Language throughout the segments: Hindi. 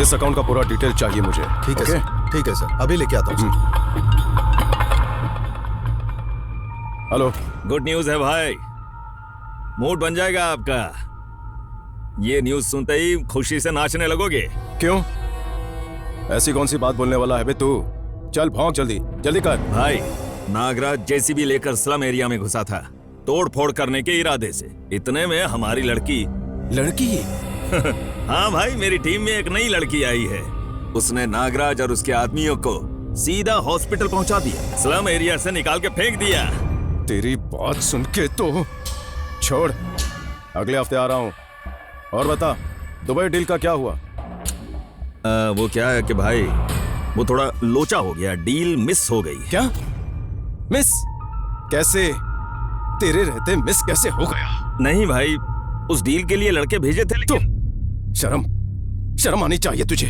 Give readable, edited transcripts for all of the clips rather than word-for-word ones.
इस अकाउंट का पूरा डिटेल चाहिए मुझे। ठीक है ओके? सर, ठीक है सर, अभी लेके आता हूँ सर। हेलो। गुड न्यूज है भाई, मूड बन जाएगा आपका। ये न्यूज सुनते ही खुशी से नाचने लगोगे। क्यों? ऐसी कौन सी बात बोलने वाला है बे तू? चल भौंक, जल्दी जल्दी कर। भाई, नागराज जेसीबी लेकर स्लम एरिया में घुसा था, तोड़ फोड़ करने के इरादे से। इतने में हमारी लड़की हाँ भाई, मेरी टीम में एक नई लड़की आई है। उसने नागराज और उसके आदमियों को सीधा हॉस्पिटल पहुंचा दिया, स्लम एरिया से निकाल के फेंक दिया। तेरी बात सुन के तो छोड़, अगले हफ्ते आ रहा हूँ। और बता, दुबई डील का क्या हुआ? वो क्या है कि भाई, वो थोड़ा लोचा हो गया, डील मिस हो गई। क्या मिस? कैसे? तेरे रहते मिस कैसे हो गया? नहीं भाई, उस डील के लिए लड़के भेजे थे, लेकिन शर्म आनी चाहिए तुझे।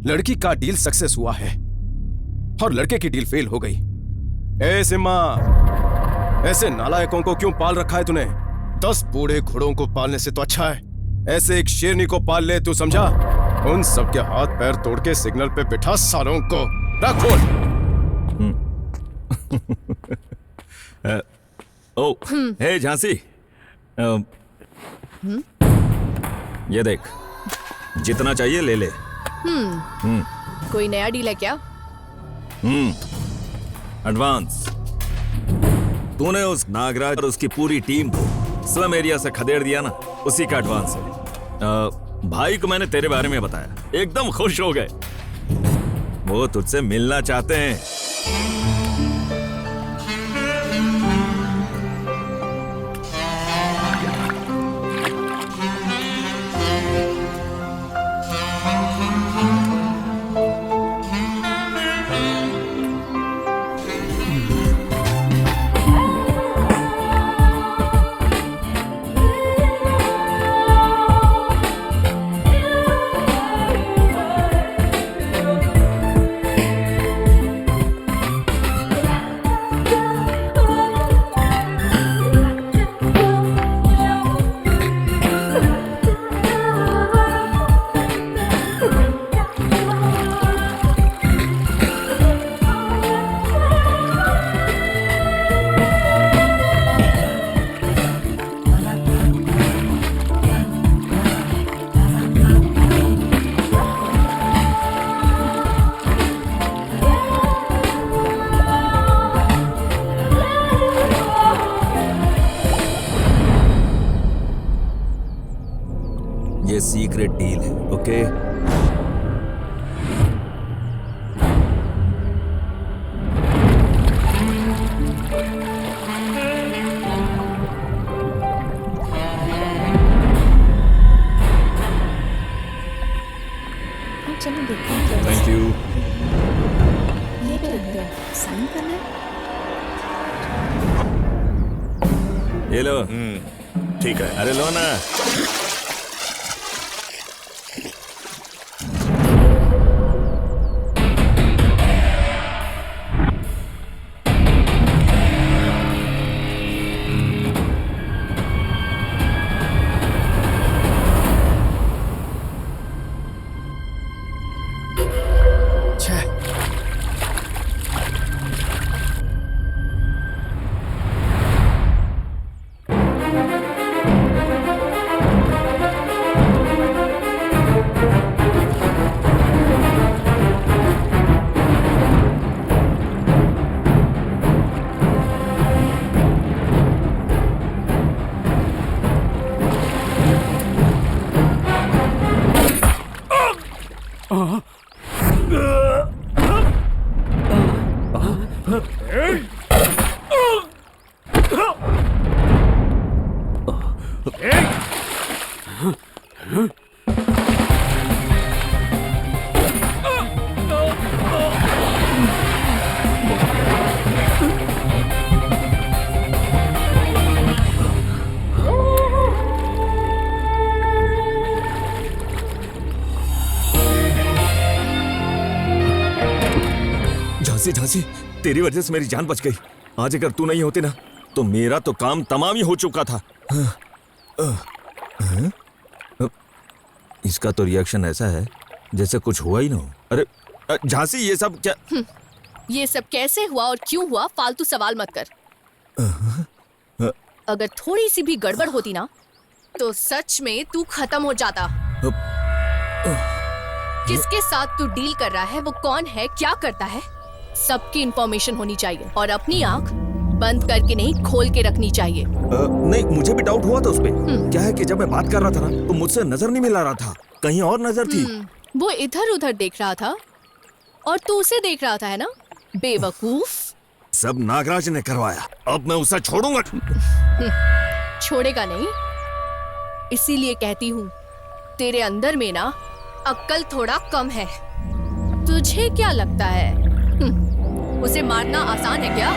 लड़की का डील सक्सेस हुआ है और लड़के की डील फेल हो गई। ए सिम्मा, ऐसे नालायकों को क्यों पाल रखा है तूने? 10 बूढ़े घोड़ों को पालने से तो अच्छा है ऐसे एक शेरनी को पाल ले, तू समझा? उन सबके हाथ पैर तोड़ के सिग्नल पे बिठा सालों को। रख फोन। ओ, हे झांसी, ये देख, जितना चाहिए ले ले। कोई नया डील है क्या? एडवांस। तूने उस नागराज और उसकी पूरी टीम को स्लम एरिया से खदेड़ दिया ना, उसी का एडवांस है। भाई को मैंने तेरे बारे में बताया, एकदम खुश हो गए। वो तुझसे मिलना चाहते हैं। ये सीक्रेट डील है, ओके? चलो देखते हैं। Thank you. ये क्या रखते हैं? साइन करना है? ये लो। ठीक है। अरे लो ना। झांसी, तेरी वजह से मेरी जान बच गई। आज अगर तू नहीं होती ना, तो मेरा तो काम तमाम ही हो चुका था। इसका तो रिएक्शन ऐसा है जैसे कुछ हुआ ही ना हो। अरे झांसी, ये सब क्या? ये सब कैसे हुआ और क्यों हुआ, फालतू सवाल मत कर। अगर थोड़ी सी भी गड़बड़ होती ना तो सच में तू खत्म हो जाता। किसके साथ तू डील कर रहा है, वो कौन है, क्या करता है, सबकी इंफॉर्मेशन होनी चाहिए और अपनी आंख बंद करके नहीं खोल के रखनी चाहिए। नहीं, मुझे भी डाउट हुआ था उस पे। क्या है कि जब मैं बात कर रहा था ना तो मुझसे नजर नहीं मिला रहा था, कहीं और नजर थी। वो इधर उधर देख रहा था और तू उसे देख रहा था, है ना, बेवकूफ। सब नागराज ने करवाया, अब मैं उसे छोड़ूंगा? छोड़ेगा नहीं, इसीलिए कहती हूँ तेरे अंदर में ना अक्ल थोड़ा कम है। तुझे क्या लगता है उसे मारना आसान है क्या?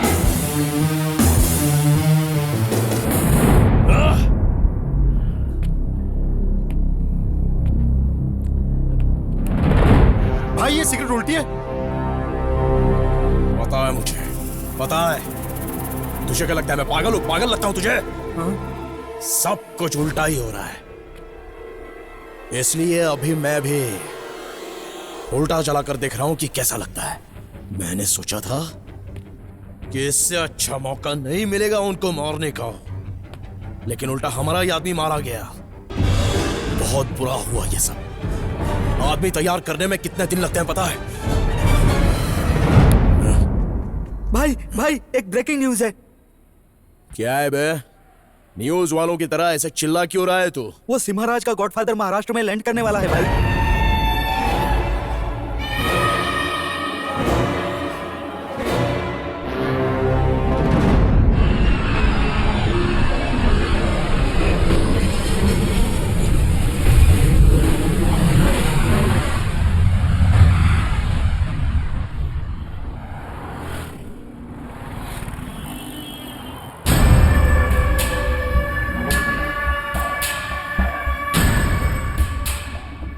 भाई ये सिगरेट उल्टी है। पता है मुझे, पता है। तुझे क्या लगता है मैं पागल हूं? पागल लगता हूं तुझे? सब कुछ उल्टा ही हो रहा है, इसलिए अभी मैं भी उल्टा चला कर देख रहा हूं कि कैसा लगता है। मैंने सोचा था कि इससे अच्छा मौका नहीं मिलेगा उनको मारने का, लेकिन उल्टा हमारा ही आदमी मारा गया। बहुत बुरा हुआ ये सब। आदमी तैयार करने में कितने दिन लगते हैं पता है? भाई एक ब्रेकिंग न्यूज है। क्या है बे? न्यूज वालों की तरह ऐसे चिल्ला क्यों रहा है तू? वो सिम्हाराज का गॉडफादर महाराष्ट्र में लैंड करने वाला है भाई।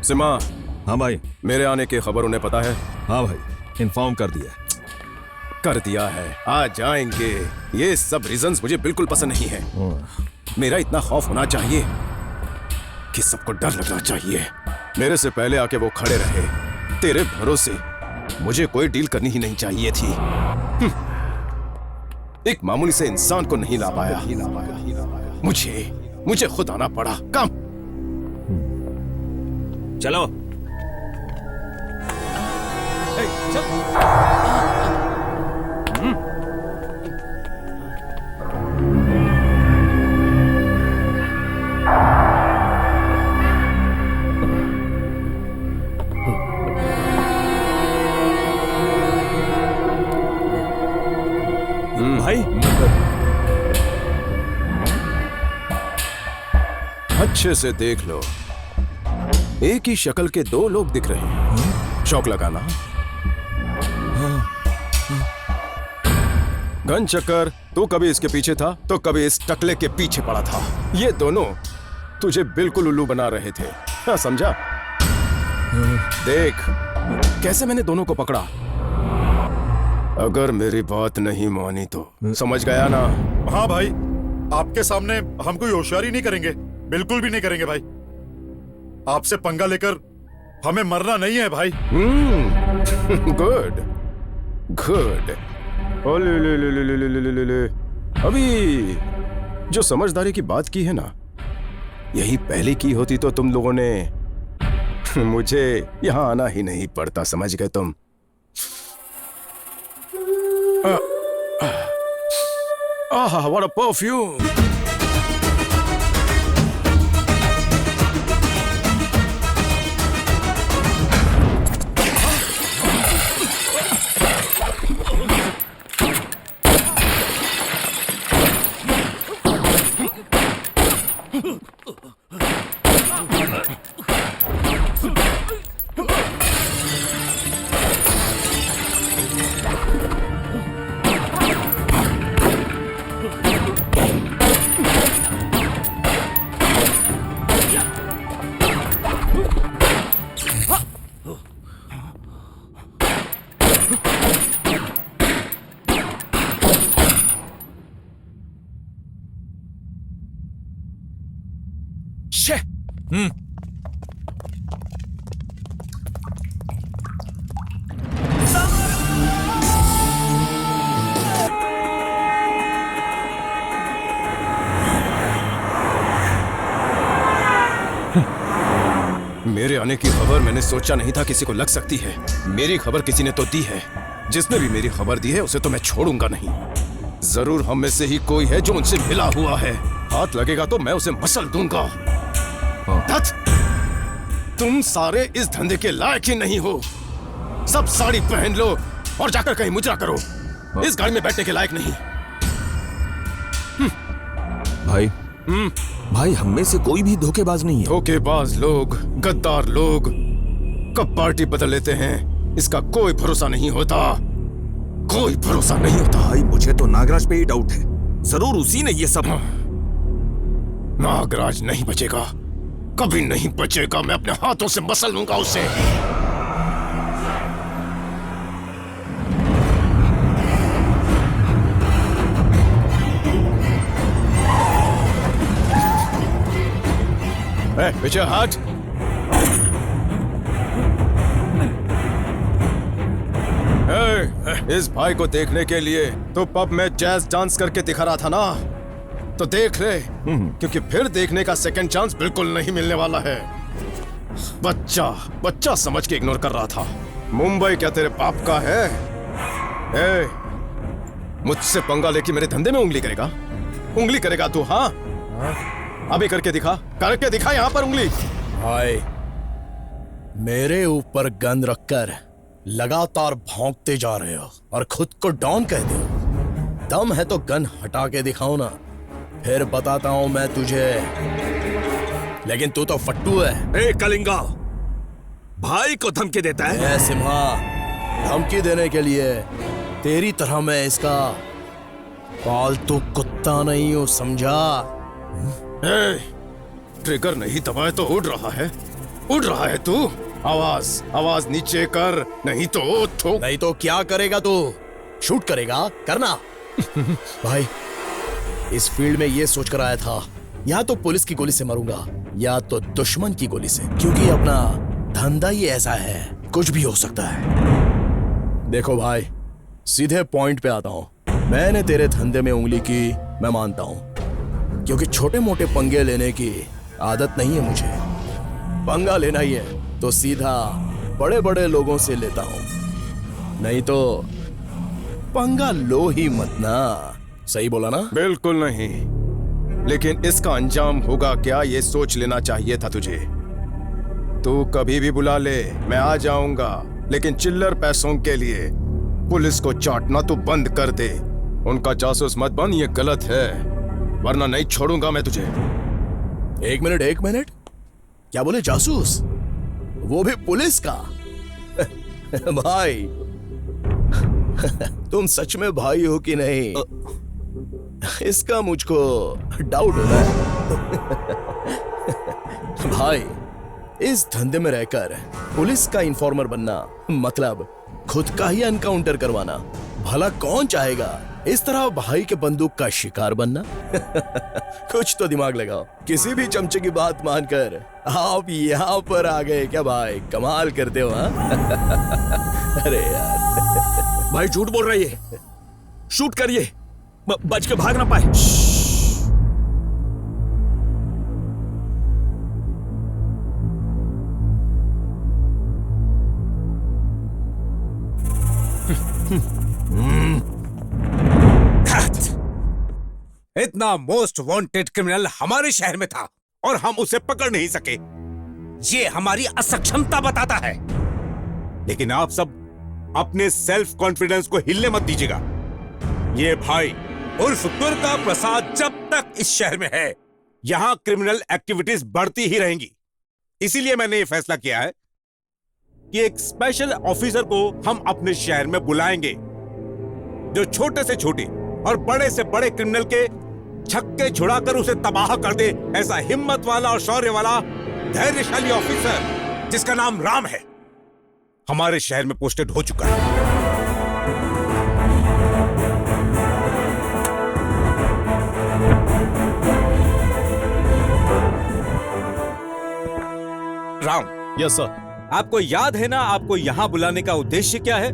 सिमा, हाँ भाई। मेरे आने की खबर उन्हें पता है? हाँ भाई, इन्फॉर्म कर दिया। कर दिया है, आ जाएंगे। ये सब रीजंस मुझे बिल्कुल पसंद नहीं है। मेरा इतना खौफ होना चाहिए कि सबको डर लगना चाहिए। मेरे से पहले आके वो खड़े रहे, तेरे भरोसे मुझे कोई डील करनी ही नहीं चाहिए थी। एक मामूली से इंसान को नहीं ला पाया, मुझे खुद आना पड़ा। काम चलो। भाई अच्छे से देख लो, एक ही शक्ल के दो लोग दिख रहे हैं। शौक लगाना। गन चक्कर, तू कभी इसके पीछे था तो कभी इस टकले के पीछे पड़ा था। ये दोनों तुझे बिल्कुल उल्लू बना रहे थे। हाँ, समझा? देख कैसे मैंने दोनों को पकड़ा। अगर मेरी बात नहीं मानी तो समझ गया ना? हाँ भाई, आपके सामने हम कोई होशियारी नहीं करेंगे, बिल्कुल भी नहीं करेंगे भाई। आपसे पंगा लेकर हमें मरना नहीं है भाई। Good good. ओ ले ले ले ले ले ले ले ले। अभी जो समझदारी की बात की है ना, यही पहले की होती तो तुम लोगों ने मुझे यहां आना ही नहीं पड़ता। समझ गए तुम? आहा, व्हाट अ परफ्यूम। मेरे आने की खबर मैंने सोचा नहीं था किसी को लग सकती है। मेरी खबर किसी ने तो दी है। जिसने भी मेरी खबर दी है उसे तो मैं छोड़ूंगा नहीं। जरूर हम में से ही कोई है जो उनसे मिला हुआ है। हाथ लगेगा तो मैं उसे मसल दूंगा। धत! तुम सारे इस धंधे के लायक ही नहीं हो। सब साड़ी पहन लो और जाकर कहीं मुजरा करो। इस गाड़ी में बैठने के लायक नहीं। भाई भाई, हम में से कोई भी धोखेबाज नहीं है। धोखेबाज लोग, गद्दार लोग कब पार्टी बदल लेते हैं इसका कोई भरोसा नहीं होता। कोई भरोसा नहीं होता। भाई मुझे तो नागराज पे ही डाउट है। जरूर उसी ने ये सब। नागराज नहीं बचेगा, कभी नहीं बचेगा। मैं अपने हाथों से मसल लूंगा उसे। पीछे हट। इस भाई को देखने के लिए तो पब में जैज डांस करके दिखा रहा था ना, तो देख ले, क्योंकि फिर देखने का सेकंड चांस बिल्कुल नहीं मिलने वाला है। बच्चा समझ के इग्नोर कर रहा था। मुंबई क्या तेरे बाप का है? मुझसे पंगा लेके मेरे धंधे में उंगली करेगा तू? हाँ, अभी करके दिखा यहाँ पर उंगली। भाई, मेरे ऊपर गन रखकर लगातार भौंकते जा रहे हो और खुद को डॉन कहते हो। दम है तो गन हटा के दिखाओ ना, फिर बताता हूं मैं तुझे। लेकिन तू तो फट्टू है। ए कलिंगा, भाई को धमकी देता है? ए सिम्हा, धमकी देने के लिए तेरी तरह मैं इसका पालतू कुत्ता नहीं हूं, समझा? ट्रिगर नहीं दबाए तो उड़ रहा है तू। आवाज नीचे कर, नहीं तो क्या करेगा तू? शूट करेगा? करना। भाई, इस फील्ड में ये सोचकर आया था या तो पुलिस की गोली से मरूंगा या तो दुश्मन की गोली से, क्योंकि अपना धंधा ही ऐसा है, कुछ भी हो सकता है। देखो भाई, सीधे पॉइंट पे आता हूं। मैंने तेरे धंधे में उंगली की, मैं मानता हूं, क्योंकि छोटे मोटे पंगे लेने की आदत नहीं है मुझे। पंगा लेना ही है तो सीधा बड़े बड़े लोगों से लेता हूं, नहीं तो पंगा लो ही मत ना। सही बोला ना? बिल्कुल नहीं, लेकिन इसका अंजाम होगा क्या ये सोच लेना चाहिए था तुझे। तू कभी भी बुला ले, मैं आ जाऊंगा, लेकिन चिल्लर पैसों के लिए पुलिस को चाटना तू बंद कर दे। उनका जासूस मत बन, ये गलत है, वरना नहीं छोड़ूंगा मैं तुझे। एक मिनट, क्या बोले? जासूस? वो भी पुलिस का? भाई, तुम सच में भाई हो कि नहीं, इसका मुझको डाउट हो रहा है। भाई, इस धंधे में रहकर पुलिस का इन्फॉर्मर बनना मतलब खुद का ही एनकाउंटर करवाना। भला कौन चाहेगा इस तरह भाई के बंदूक का शिकार बनना? कुछ तो दिमाग लगाओ। किसी भी चमचे की बात मानकर आप यहाँ पर आ गए क्या भाई? कमाल करते हो। हाँ? अरे यार, भाई झूठ बोल रही है। शूट करिए, बच के भाग ना पाए। इतना मोस्ट वांटेड क्रिमिनल हमारे शहर में था और हम उसे पकड़ नहीं सके। ये हमारी असक्षमता बताता है। लेकिन आप सब अपने सेल्फ कॉन्फिडेंस को हिलने मत दीजिएगा। ये भाई उर्फ दुर्गा प्रसाद जब तक इस शहर में है, यहां क्रिमिनल एक्टिविटीज बढ़ती ही रहेंगी। इसीलिए मैंने ये फैसला किया है कि एक स्पेशल ऑफिसर को हम अपने शहर में बुलाएंगे, जो छोटे से छोटे और बड़े से बड़े क्रिमिनल के छक्के छुड़ाकर उसे तबाह कर दे। ऐसा हिम्मत वाला और शौर्य वाला धैर्यशाली ऑफिसर जिसका नाम राम है, हमारे शहर में पोस्टेड हो चुका है। राम। Yes sir. आपको याद है ना आपको यहां बुलाने का उद्देश्य क्या है?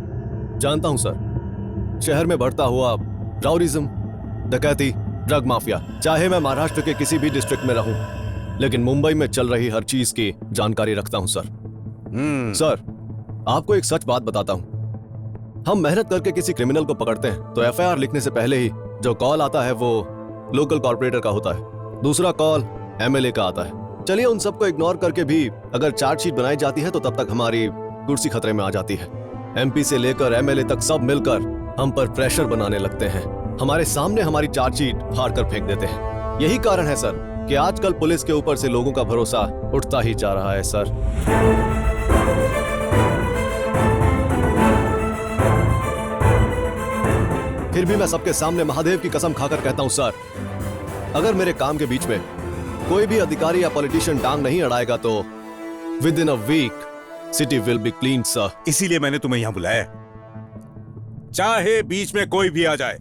जानता हूं सर। शहर में बढ़ता हुआ राउडिज्म, डकैती, ड्रग माफिया, चाहे मैं महाराष्ट्र के किसी भी डिस्ट्रिक्ट में रहूं, लेकिन मुंबई में चल रही हर चीज की जानकारी रखता हूं सर। सर, आपको एक सच बात बताता हूं। हम मेहनत करके किसी क्रिमिनल को पकड़ते हैं तो एफआईआर लिखने से पहले ही जो कॉल आता है वो लोकल कॉर्पोरेटर का होता है, दूसरा कॉल एमएलए का आता है। चलिए उन सबको इग्नोर करके भी अगर चार्जशीट बनाई जाती है तो तब तक हमारी कुर्सी खतरे में आ जाती है। एमपी से लेकर एमएलए तक सब मिलकर हम पर प्रेशर बनाने लगते हैं, हमारे सामने हमारी चार्जशीट फाड़ कर फेंक देते हैं। यही कारण है सर कि आजकल पुलिस के ऊपर से लोगों का भरोसा उठता ही जा रहा है सर। फिर भी मैं सबके सामने महादेव की कसम खाकर कहता हूं सर, अगर मेरे काम के बीच में कोई भी अधिकारी या पॉलिटिशियन टांग नहीं अड़ाएगा तो within a week city will be clean sir. इसीलिए मैंने तुम्हें यहां बुलाया है। चाहे बीच में कोई भी आ जाए,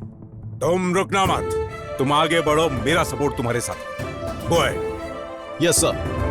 तुम रुकना मत, तुम आगे बढ़ो, मेरा सपोर्ट तुम्हारे साथ। Go ahead. Yes sir.